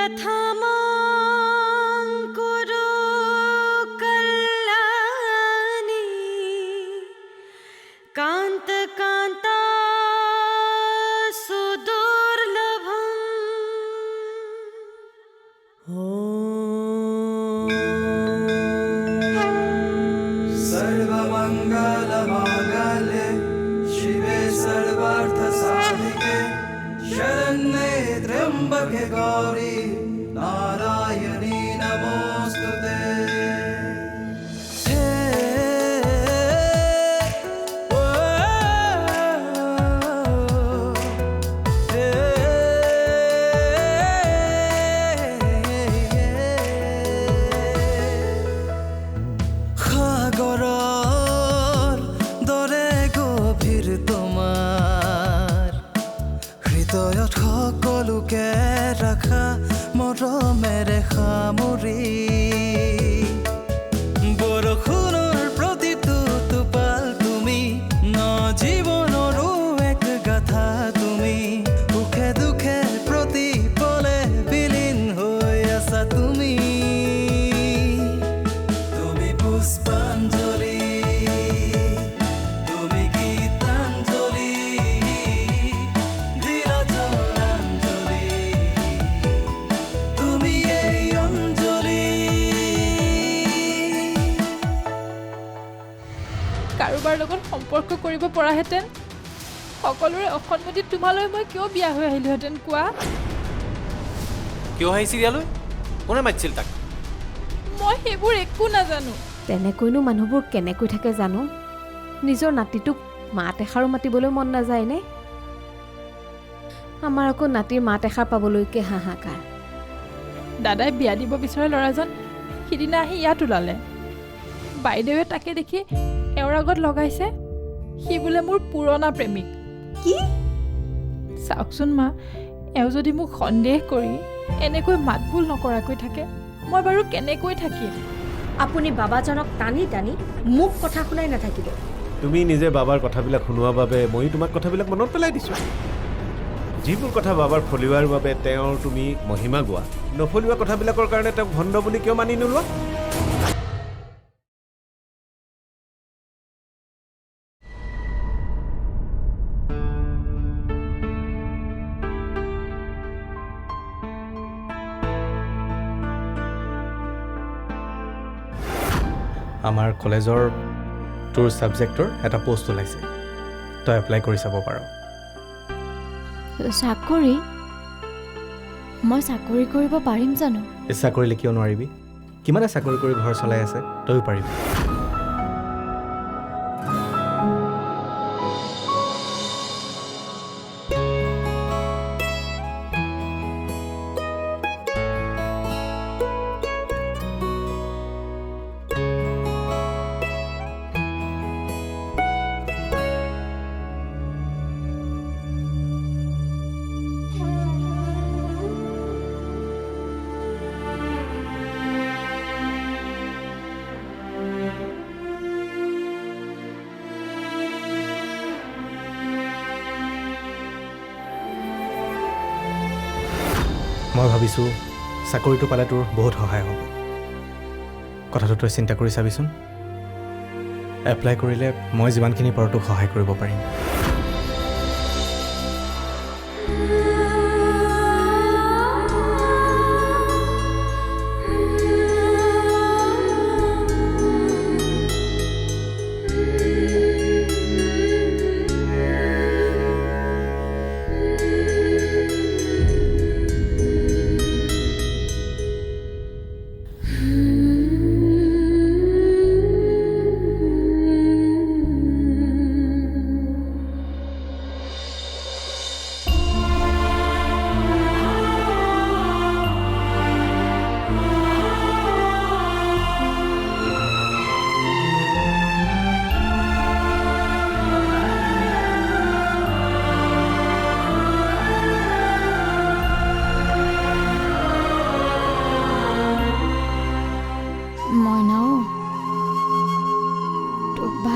यथामां कुरु कल्याणी कान्त कान्ता सुदुर्लभम् सर्वमङ्गलमाङ्गल्ये शिवे सर्वार्थसाधिके शरण्ये त्र्यम्बके गौरी नारायणी नमोऽस्तुते সকলোকে ৰাখা মৰমেৰে সামৰি বৰষুণৰ প্ৰতিটো টোপাল তুমি ন জীৱনৰো এক গাথা তুমি সুখে দুখে প্ৰতি পলে বিলীন হৈ আছা তুমি তুমি পুষ্পাঞ্জলি কাৰোবাৰ লগত সম্পৰ্ক কৰিব পৰাহেঁতেন সকলোৰে অসন্মতিত তোমালৈ মই কিয় বিয়া হৈ আহিলোহেঁতেন কোৱা কিয় আহিছিল ইয়ালৈ কোনে মাতিছিল তাক মই সেইবোৰ একো নাজানো তেনেকৈনো মানুহবোৰ কেনেকৈ থাকে জানো নিজৰ নাতিটোক মাত এষাৰো মাতিবলৈ মন নাযায়নে আমাৰ আকৌ নাতিৰ মাত এষাৰ পাবলৈকে হাহাকাৰ দাদাই বিয়া দিব বিচৰা ল'ৰাজন সিদিনা আহি ইয়াত ওলালে বাইদেৱে তাকে দেখি এওঁৰ আগত লগাইছে সি বোলে মোৰ পুৰণা প্ৰেমিক কি চাওকচোন মা এওঁ যদি মোক সন্দেহ কৰি এনেকৈ মাতবোল নকৰাকৈ থাকে মই বাৰু কেনেকৈ থাকিম আপুনি বাবাজনক টানি টানি মোক কথা শুনাই নাথাকিব তুমি নিজে বাবাৰ কথাবিলাক শুনোৱাৰ বাবে মই তোমাক কথাবিলাক মনত পেলাই দিছোঁ যিবোৰ কথা বাবাৰ ফলিওৱাৰ বাবে তেওঁৰ তুমি মহিমা গোৱা নফলিওৱা কথাবিলাকৰ কাৰণে তেওঁক ভণ্ড বুলি কিয় মানি নোলোৱা আমাৰ কলেজৰ তোৰ ছাবজেক্টৰ এটা পোষ্ট ওলাইছে তই এপ্লাই কৰি চাব পাৰ চাকৰি মই চাকৰি কৰিব পাৰিম জানো ইচ্ছা কৰিলে কিয় নোৱাৰিবি কিমানে চাকৰি কৰি ঘৰ চলাই আছে তইও পাৰিবি মই ভাবিছোঁ চাকৰিটো পালে তোৰ বহুত সহায় হ'ব কথাটো তই চিন্তা কৰি চাবিচোন এপ্লাই কৰিলে মই যিমানখিনি পাৰোঁ তোক সহায় কৰিব পাৰিম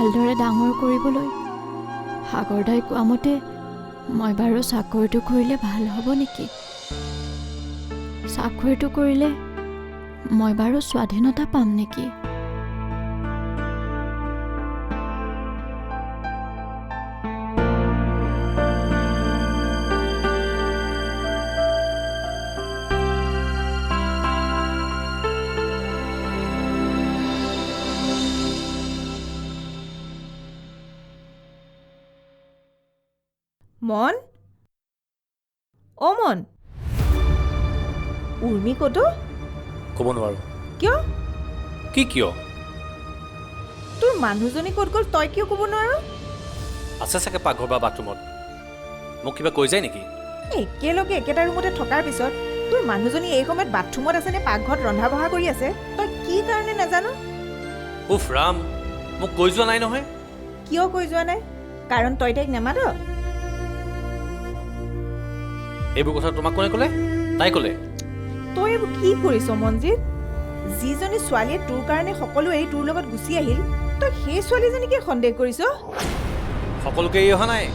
ভালদৰে ডাঙৰ কৰিবলৈ সাগৰদাই কোৱা মতে মই বাৰু চাকৰিটো কৰিলে ভাল হ'ব নেকি চাকৰিটো কৰিলে মই বাৰু স্বাধীনতা পাম নেকি? মন অ মন উৰ্মি ক'তো ক'ব নোৱাৰোঁ। কিয় কিয় তোৰ মানুহজনী ক'ত গ'ল তই কিয় ক'ব নোৱাৰ? আছে চাগে পাকঘৰ বা বাথৰুমত। মোক কিবা কৈ যায় নেকি? একেলগে একেটা ৰুমতে থকাৰ পিছত তোৰ মানুহজনী এই সময়ত বাথৰুমত আছে নে পাকঘৰত ৰন্ধা বঢ়া কৰি আছে তই কি কাৰণে নাজানো? উফ ৰাম, মোক কৈ যোৱা নাই নহয়। কিয় কৈ যোৱা নাই? কাৰণ তই তাইক নেমাত? এইবোৰ কথা তোমাক কোনে ক'লে? তাই ক'লে। তই এইবোৰ কি কৰিছ মনজিত? যিজনী ছোৱালীয়ে তোৰ কাৰণে সকলো এৰি তোৰ লগত গুচি আহিল তই সেই ছোৱালীজনীকে সন্দেহ কৰিছ? সকলোকে এৰি অহা নাই।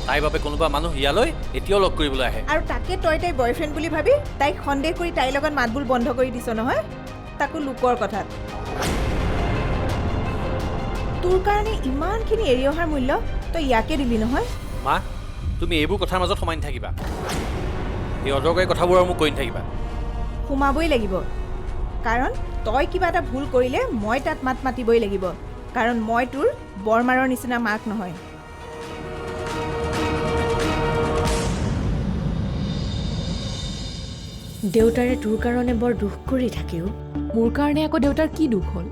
তাইৰ বাবে কোনোবা মানুহ ইয়ালৈ এতিয়াও লগ কৰিবলৈ আহে। আৰু তাকে তই তাইৰ বয়ফ্ৰেণ্ড বুলি ভাবি তাইক সন্দেহ কৰি তাইৰ লগত মাতবোল বন্ধ কৰি দিছ নহয়, তাকো লোকৰ কথাত। তোৰ কাৰণে ইমানখিনি এৰি অহাৰ মূল্য তই ইয়াকে দিলি নহয়? মা, তুমি এইবোৰ কথাৰ মাজত সোমাই নাথাকিবা। এই অদৰকাৰী কথাবোৰ আৰু মোক কৈ নাথাকিবা। সোমাবই লাগিব, কাৰণ তই কিবা এটা ভুল কৰিলে মই তাত মাত মাতিবই লাগিব, কাৰণ মই তোৰ বৰমাৰৰ নিচিনা মাক নহয়। দেউতাৰে তোৰ কাৰণে বৰ দুখ কৰি থাকেও। মোৰ কাৰণে আকৌ দেউতাৰ কি দুখ হ'ল?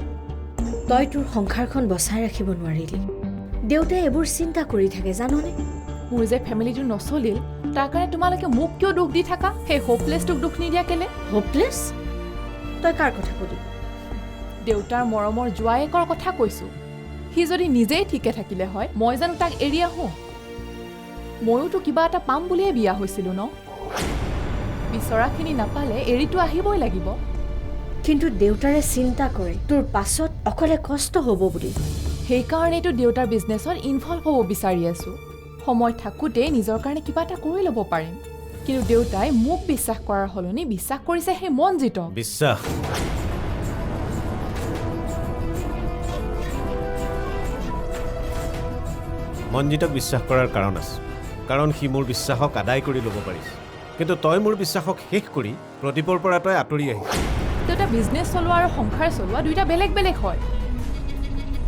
তই তোৰ সংসাৰখন বচাই ৰাখিব নোৱাৰিলি। দেউতাই এইবোৰ চিন্তা কৰি থাকে জাননে? মোৰ যে ফেমিলিটো নচলিল তাৰ কাৰণে তোমালোকে মোক কিয় দুখ দি থাকা? সেই হোপলেছটোক দুখ নিদিয়া কেলে? হোপলেছ? তই কাৰ কথা কলি? দেউতাৰ মৰমৰ জোৱায়েকৰ কথা কৈছোঁ। সি যদি নিজেই ঠিকে থাকিলে হয় মই জানো তাক এৰি আহোঁ? ময়োতো কিবা এটা পাম বুলিয়ে বিয়া হৈছিলোঁ ন? বিচৰাখিনি নাপালে এৰিটো আহিবই লাগিব। কিন্তু দেউতাৰে চিন্তা কৰে তোৰ পাছত অকলে কষ্ট হ'ব বুলি। সেইকাৰণেতো দেউতাৰ বিজনেছত ইনভলভ হ'ব বিচাৰি আছোঁ। সময় থাকোঁতেই নিজৰ কাৰণে কিবা এটা কৰি ল'ব পাৰিম। কিন্তু দেউতাই মোক বিশ্বাস কৰাৰ সলনি বিশ্বাস কৰিছে সেই মনজিতক। বিশ্বাস? মনজিতক বিশ্বাস কৰাৰ কাৰণ আছে, কাৰণ সি মোৰ বিশ্বাসক আদায় কৰি ল'ব পাৰিছে। কিন্তু তই মোৰ বিশ্বাসক শেষ কৰি প্ৰদীপৰ পৰা তই আঁতৰি আহিছ। দেউতা বিজনেছ চলোৱা আৰু সংসাৰ চলোৱা দুইটা বেলেগ বেলেগ হয়।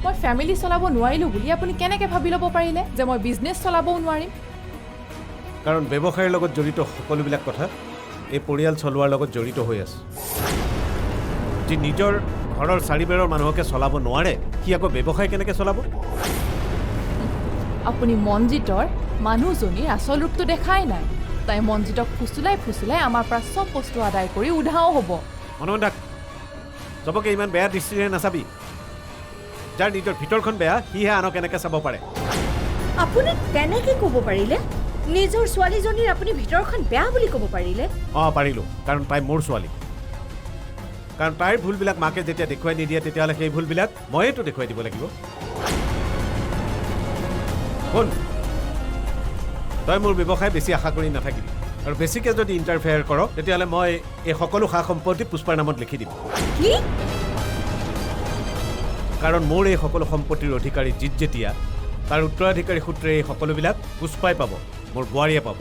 মই ফেমিলি চলাব নোৱাৰিলোঁ বুলি আপুনি কেনেকৈ ভাবি ল'ব পাৰিলে যে মই বিজনেছ চলাবও নোৱাৰিম? কাৰণ ব্যৱসায়ৰ লগত জড়িত সকলোবিলাক কথা এই পৰিয়াল চলোৱাৰ লগত জড়িত হৈ আছে। যি নিজৰ ঘৰৰ চাৰিবেৰৰ মানুহকে চলাব নোৱাৰে সি আকৌ ব্যৱসায় কেনেকৈ চলাব? আপুনি মনজিতৰ মানুহজনীৰ আচল ৰূপটো দেখাই নাই। তাই মনজিতক ফুচুলাই ফুচুলাই আমাৰ পৰা চব বস্তু আদায় কৰি উধাও হ'ব। মনত ৰাখ, চবকে ইমান বেয়া দৃষ্টিৰে নাচাবি। যাৰ নিজৰ ভিতৰখন বেয়া সিহে আনক কেনেকৈ চাব পাৰে। আপুনি কেনেকৈ ক'ব পাৰিলে? নিজৰ ছোৱালীজনীৰ আপুনি ভিতৰখন বেয়া বুলি ক'ব পাৰিলে? অঁ পাৰিলোঁ, কাৰণ তাই মোৰ ছোৱালী। কাৰণ তাইৰ ভুলবিলাক মাকে যেতিয়া দেখুৱাই নিদিয়ে তেতিয়াহ'লে সেই ভুলবিলাক ময়েতো দেখুৱাই দিব লাগিব। শুন, তই মোৰ ব্যৱসায় বেছি আশা কৰি নাথাকিবি, আৰু বেছিকৈ যদি ইণ্টাৰফেয়াৰ কৰ তেতিয়াহ'লে মই এই সকলো সা সম্পত্তি পুষ্পাৰ নামত লিখি দিম। কি? কাৰণ মোৰ এই সকলো সম্পত্তিৰ অধিকাৰী জিত যেতিয়া, তাৰ উত্তৰাধিকাৰী সূত্ৰে এই সকলোবিলাক পুষ্পাই পাব, মোৰ বোৱাৰীয়ে পাব।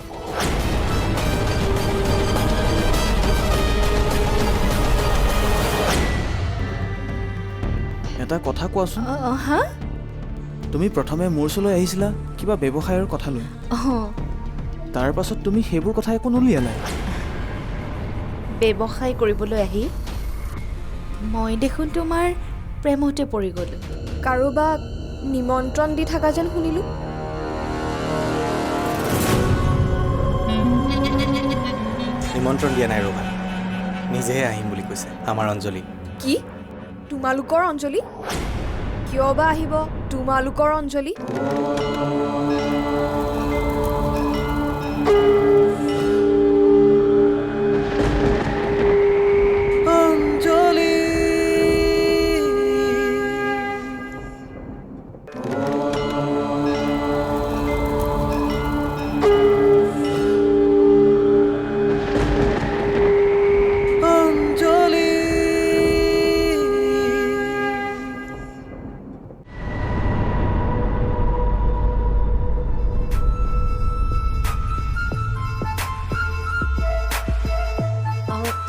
এটা কথা কোৱাচোন, হা? তুমি প্ৰথমে মোৰ ওচৰলৈ আহিছিলা কিবা ব্যৱসায়ৰ কথা লৈ, তাৰ পাছত তুমি সেইবোৰ কথা একো নুলিয়ালাই। ব্যৱসায় কৰিবলৈ আহি মই দেখোন তোমাৰ প্ৰেমতে পৰি গ'লোঁ। কাৰোবাক নিমন্ত্ৰণ দি থকা যেন শুনিলোঁ। নিমন্ত্ৰণ দিয়া নাই ৰ'বা, নিজেহে আহিম বুলি কৈছে আমাৰ অঞ্জলি। কি? তোমালোকৰ অঞ্জলি? কিয় বা আহিব তোমালোকৰ অঞ্জলি?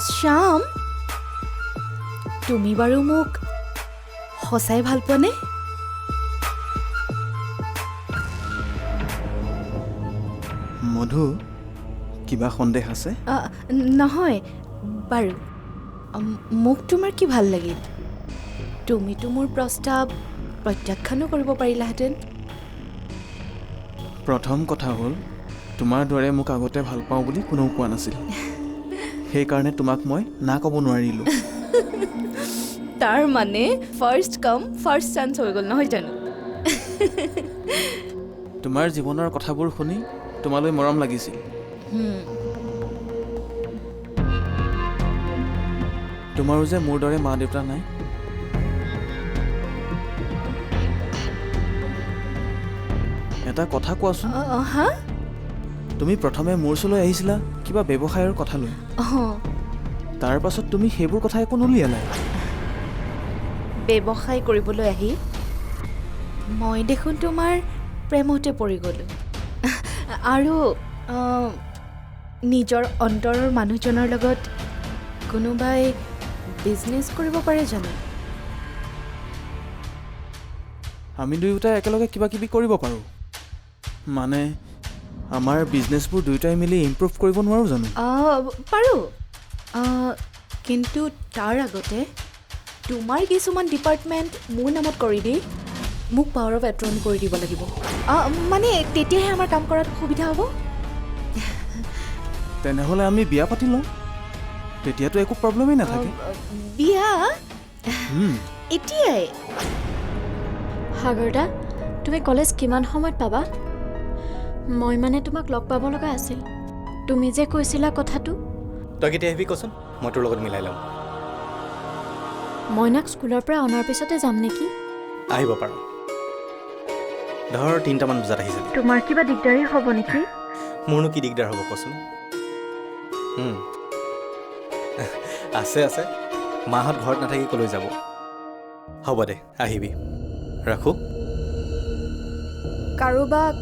শ্যাম, তুমি বাৰু মোক সঁচাই ভাল পোৱানে? মধু, কিবা সন্দেহ আছে? নহয় বাৰু, মোক তোমাৰ কি ভাল লাগিল? তুমিতো মোৰ প্ৰস্তাৱ প্ৰত্যাখ্যানো কৰিব পাৰিলাহেঁতেন। প্ৰথম কথা হ'ল, তোমাৰ দৰে মোক আগতে ভাল পাওঁ বুলি কোনেও কোৱা নাছিল। সেইকাৰণে তোমাক মই না ক'ব নোৱাৰিলোঁ। তাৰ মানে ফাৰ্ষ্ট কাম ফাৰ্ষ্ট চান্স হৈ গ'ল, নহয় জানো? তোমাৰ জীৱনৰ কথাবোৰ শুনি তোমালৈ মৰম লাগিছিল। তোমাৰো যে মোৰ দৰে মা দেউতা নাই। এটা কথা কোৱাচোন, হা? তুমি প্ৰথমে মোৰ ওচৰলৈ আহিছিলা কিবা ব্যৱসায়ৰ কথা লৈ। তাৰ পাছত তুমি সেইবোৰ কথা একো নুলিয়ালা। ব্যৱসায় কৰিবলৈ আহি মই দেখোন তোমাৰ প্ৰেমতে পৰি গ'লোঁ। আৰু নিজৰ অন্তৰৰ মানুহজনৰ লগত কোনোবাই বিজনেছ কৰিব পাৰে জানো? আমি দুয়োটাই একেলগে কিবা কিবি কৰিব পাৰোঁ। মানে আমাৰ বিজনেছবোৰ দুয়োটাই মিলি ইম্প্ৰুভ কৰিব নোৱাৰোঁ জানো? পাৰোঁ, কিন্তু তাৰ আগতে তোমাৰ কিছুমান ডিপাৰ্টমেণ্ট মোৰ নামত কৰি দি মোক পাৱাৰ অফ এটৰ্নি কৰি দিব লাগিব। মানে তেতিয়াহে আমাৰ কাম কৰাত সুবিধা হ'ব। তেনেহ'লে আমি বিয়া পাতি লওঁ, তেতিয়াতো একো প্ৰব্লেমেই নাথাকে। বিয়া এতিয়াই? সাগৰদা, তুমি কলেজ কিমান সময়ত পাবা? মই মানে তোমাক লগ পাব লগা আছিল। তুমি যে কৈছিলা কথাটো। তই কেতিয়া আহিবি কচোন, মই তোৰ লগত মিলাই ল'ম। মইনাক স্কুলৰ পৰা অনাৰ পিছতে যাম নেকি? আহিব পাৰোঁ, ধৰ 3টামান বজাত আহি যাবি। তোমাৰ কিবা দিগদাৰী হ'ব নেকি? মোৰনো কি দিগদাৰ হ'ব কচোন? আছে আছে, মাহঁত ঘৰত নাথাকি ক'লৈ যাব। হ'ব দে, আহিবি, ৰাখোঁ। কাৰোবাক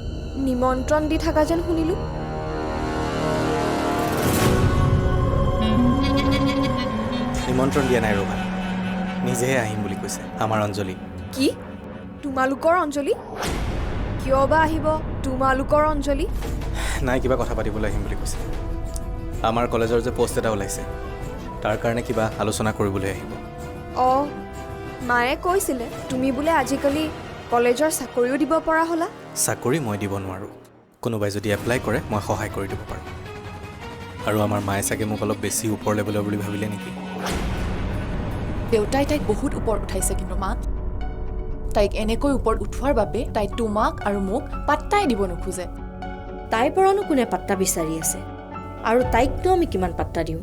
নিমন্ত্ৰণ দি থকা যেন শুনিলোঁ। নিমন্ত্ৰণ দিয়া নাই ৰ'বা, নিজেহে আহিম বুলি কৈছে আমাৰ অঞ্জলি। কি? তোমালোকৰ অঞ্জলি? কিয় বা আহিব তোমালোকৰ অঞ্জলি? নাই, কিবা কথা পাতিবলৈ আহিম বুলি কৈছে। আমাৰ কলেজৰ যে পষ্ট এটা ওলাইছে, তাৰ কাৰণে কিবা আলোচনা কৰিবলৈ আহিব। মায়ে কৈছিলে তুমি বোলে আজিকালি কলেজৰ চাকৰিও দিব পৰা হ'লা। চাকৰি মই দিব নোৱাৰোঁ, কোনোবাই যদি এপ্লাই কৰে মই সহায় কৰি দিব পাৰোঁ। আৰু আমাৰ মায়ে চাগে মোক অলপ বেছি ওপৰ লেভেলৰ বুলি ভাবিলে নেকি? দেউতাই তাইক বহুত ওপৰত উঠাইছে, কিন্তু মা তাইক এনেকৈ ওপৰত উঠোৱাৰ বাবে তাই তোমাক আৰু মোক পাত্তাই দিব নোখোজে। তাইৰ পৰানো কোনে পাত্তা বিচাৰি আছে? আৰু তাইকতো আমি কিমান পাত্তা দিওঁ?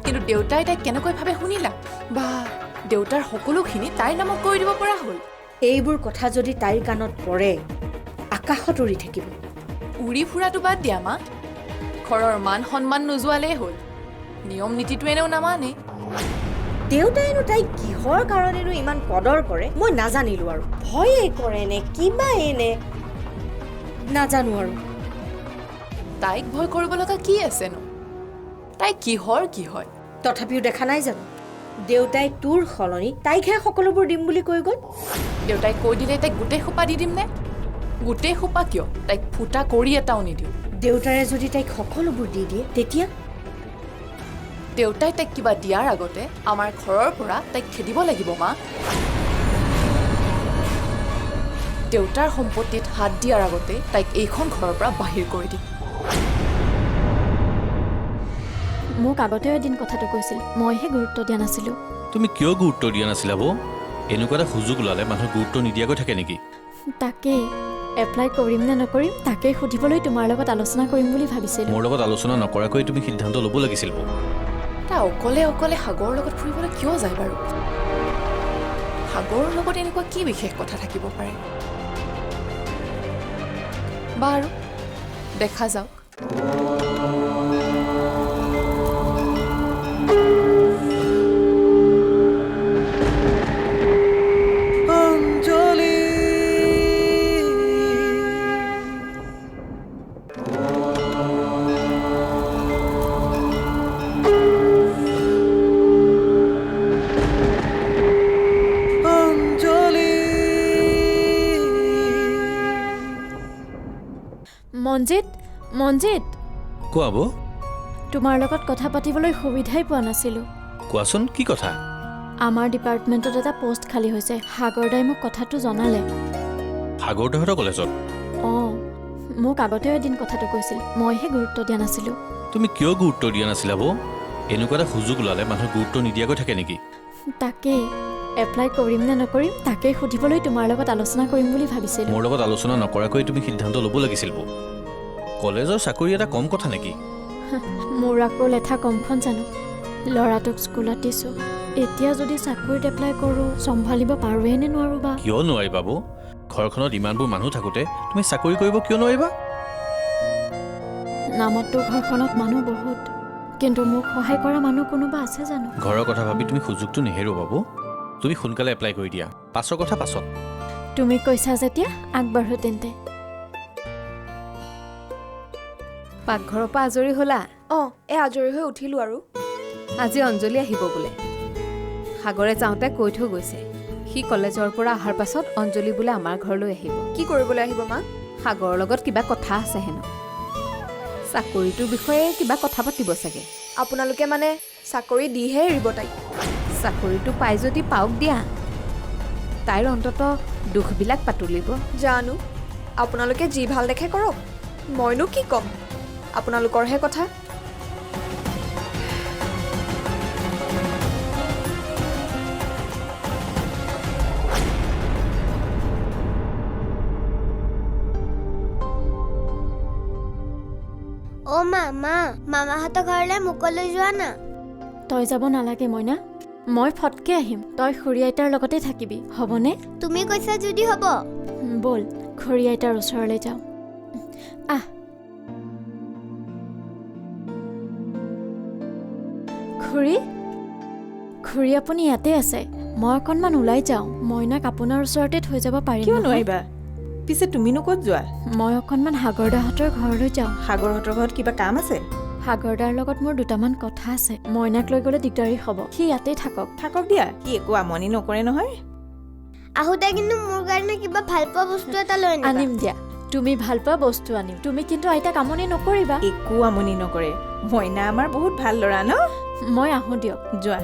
কিন্তু দেউতাই তাইক কেনেকৈ ভাবে শুনিলা? বা দেউতাৰ সকলোখিনি তাইৰ নামত কৰি দিব পৰা হ'ল। এইবোৰ কথা যদি তাইৰ কাণত পৰে, আকাশত উৰি থাকিব। উৰি ফুৰাটো বাদ দিয়া মা, ঘৰৰ মান সন্মান নোযোৱালেই হ'ল। নিয়ম নীতিটো এনেও নামানে। দেউতাইনো তাইক কিহৰ কাৰণেনো ইমান কদৰ কৰে মই নাজানিলো। আৰু ভয়ে কৰে নে কিবা এনে নাজানো। আৰু তাইক ভয় কৰিব লগা কি আছেনো? তাই কিহৰ কি হয়? তথাপিও দেখা নাই জানো, দেউতাই তোৰ সলনি তাইকহে সকলোবোৰ দিম বুলি কৈ গ'ল। দেউতাই কৈ দিলে তাইক গোটেই সোপা দি দিম নে? গোটেই সোপা কিয়, তাইক ফুটা কৰি এটাও নিদিওঁ। দেউতাৰে যদি তাইক সকলোবোৰ দি দিয়ে তেতিয়া? দেউতাই তাইক কিবা দিয়াৰ আগতে আমাৰ ঘৰৰ পৰা তাইক খেদিব লাগিব মা। দেউতাৰ সম্পত্তিত হাত দিয়াৰ আগতে তাইক এইখন ঘৰৰ পৰা বাহিৰ কৰি দিম। মোক আগতেও এদিন কথাটো কৈছিল, মইহে গুৰুত্ব দিয়া নাছিলোঁ। তুমি কিয় গুৰুত্ব দিয়া নাছিলা বৌ? এনেকুৱা এটা সুযোগ ওলালে মানুহ গুৰুত্ব নিদিয়াকৈ থাকে নেকি? তাকেই এপ্লাই কৰিম নে নকৰিম তাকেই সুধিবলৈ তোমাৰ লগত আলোচনা কৰিম বুলি ভাবিছিলোঁ। মোৰ লগত আলোচনা নকৰাকৈ তুমি সিদ্ধান্ত ল'ব লাগিছিল বৌ। তাই অকলে অকলে সাগৰৰ লগত ফুৰিবলৈ কিয় যায় বাৰু? সাগৰৰ লগত এনেকুৱা কি বিশেষ কথা থাকিব পাৰে? বাৰু দেখা যাওক। মঞ্জিত মঞ্জিত কোৱা বৌ তোমাৰ লগত কথা পাতিবলৈ সুবিধাই পোৱা নাছিলোঁ কোৱাচোন কি কথা আমাৰ ডিপাৰ্টমেণ্টত এটা পোষ্ট খালী হৈছে সাগৰদাই মোক কথাটো জনালে সাগৰদাহঁতৰ কলেজত অঁ মোক আগতেও এদিন কথাটো কৈছিল মইহে গুৰুত্ব দিয়া নাছিলোঁ তুমি কিয় গুৰুত্ব দিয়া নাছিলা বৌ এনেকুৱা এটা সুযোগ ওলালে মানুহ গুৰুত্ব নিদিয়াকৈ থাকে নেকি তাকেই এপ্লাই কৰিম নে নকৰিম তাকেই সুধিবলৈ তোমাৰ লগত আলোচনা কৰিম বুলি ভাবিছিলোঁ মোৰ লগত আলোচনা নকৰাকৈ তুমি সিদ্ধান্ত ল'ব লাগিছিল বৌ কলেজৰ চাকৰি এটা কম কথা নেকি মোৰ আকৌ লেঠা কমখন জানো ল'ৰাটোক স্কুলত দিছোঁ এতিয়া যদি চাকৰিত এপ্লাই কৰোঁ চম্ভালিব পাৰোঁহে নে নোৱাৰোঁ বা কিয় নোৱাৰিবা বৌ ঘৰখনত ইমানবোৰ মানুহ থাকোঁতে তুমি চাকৰি কৰিব কিয় নোৱাৰিবা নামততো ঘৰখনত মানুহ বহুত কিন্তু মোক সহায় কৰা মানুহ কোনোবা আছে জানো ঘৰৰ কথা ভাবি তুমি সুযোগটো নেহেৰুৱা বৌ তুমি সোনকালে এপ্লাই কৰি দিয়া পাছৰ কথা পাছত তুমি কৈছা যেতিয়া আগবাঢ়ো তেন্তে পাকঘৰৰ পৰা আজৰি হ'লা অঁ এই আজৰি হৈ উঠিলোঁ আৰু আজি অঞ্জলি আহিব বোলে সাগৰে যাওঁতে কৈ থৈ গৈছে সি কলেজৰ পৰা অহাৰ পাছত অঞ্জলি বোলে আমাৰ ঘৰলৈ আহিব কি কৰিবলৈ আহিব মা সাগৰৰ লগত কিবা কথা আছে হেনো চাকৰিটোৰ বিষয়ে কিবা কথা পাতিব চাগে আপোনালোকে মানে চাকৰি দিহে এৰিব তাইক চাকৰিটো পাই যদি পাওক দিয়া তাইৰ অন্তত দুখবিলাক পাতলিব জানো আপোনালোকে যি ভাল দেখে কৰক মইনো কি ক'ম আপোনালোকৰহে কথা অ' মামাহঁতৰ ঘৰলৈ মোকলৈ যোৱা না তই যাব নালাগে মইনা মই ফটকে আহিম তই খুৰী আইতাৰ লগতে থাকিবি হ'বনে তুমি কৈছা যদি হ'ব ব'ল খুৰী আইতাৰ ওচৰলৈ যাওঁ আহ খুৰী আপুনি ইয়াতে আছে মই অকণমান ওলাই যাওঁ মইনাক আপোনাৰ ওচৰতে থৈ যাব পাৰিম কিয় নোৱাৰিবা পিছে তুমিনো ক'ত যোৱা মই অকণমান সাগৰদাহঁতৰ ঘৰলৈ যাওঁ সাগৰহঁতৰ ঘৰত কিবা কাম আছে সাগৰদাৰ লগত মোৰ দুটামান কথা আছে মইনাক লৈ গ'লে দিগদাৰী হ'ব সি ইয়াতে থাকক দিয়া সি একো আমনি নকৰে নহয় আহোঁতে কিন্তু মোৰ কাৰণে কিবা ভাল পোৱা বস্তু এটা লৈ আনিম দিয়া তুমি ভাল পোৱা বস্তু আনিম তুমি কিন্তু আইতাক আমনি নকৰিবা একো আমনি নকৰে মইনা আমাৰ বহুত ভাল ল'ৰা ন মই আহোঁ দিয়ক যোৱা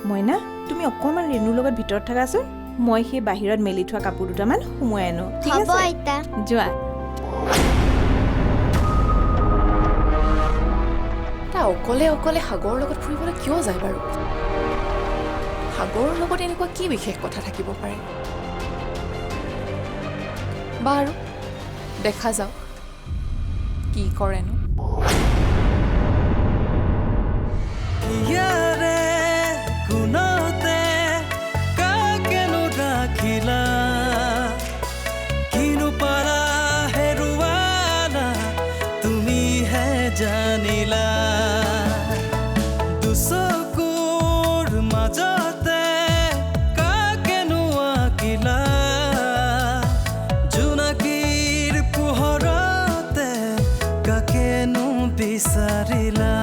মইনা তুমি অকণমান ৰেণুৰ লগত ভিতৰত থাকাচোন মই সেই বাহিৰত মেলি থোৱা কাপোৰ দুটামান সোমোৱাই আনো ঠিক হ'ব আছে আইতা যোৱা তাই অকলে অকলে সাগৰৰ লগত ফুৰিবলৈ কিয় যায় বাৰু সাগৰৰ লগত এনেকুৱা কি বিশেষ কথা থাকিব পাৰে বাৰু দেখা যাওক কি কৰেনো ইয়াৰে কোনতে কাকেনো ৰাখিলা কিনো পাৰা হেৰুৱালা তুমিহে জানিলা দুচকুৰ মাজতে কাকেনো আঁকিলা জোনাকীৰ পোহৰতে কাকেনো বিচাৰিলা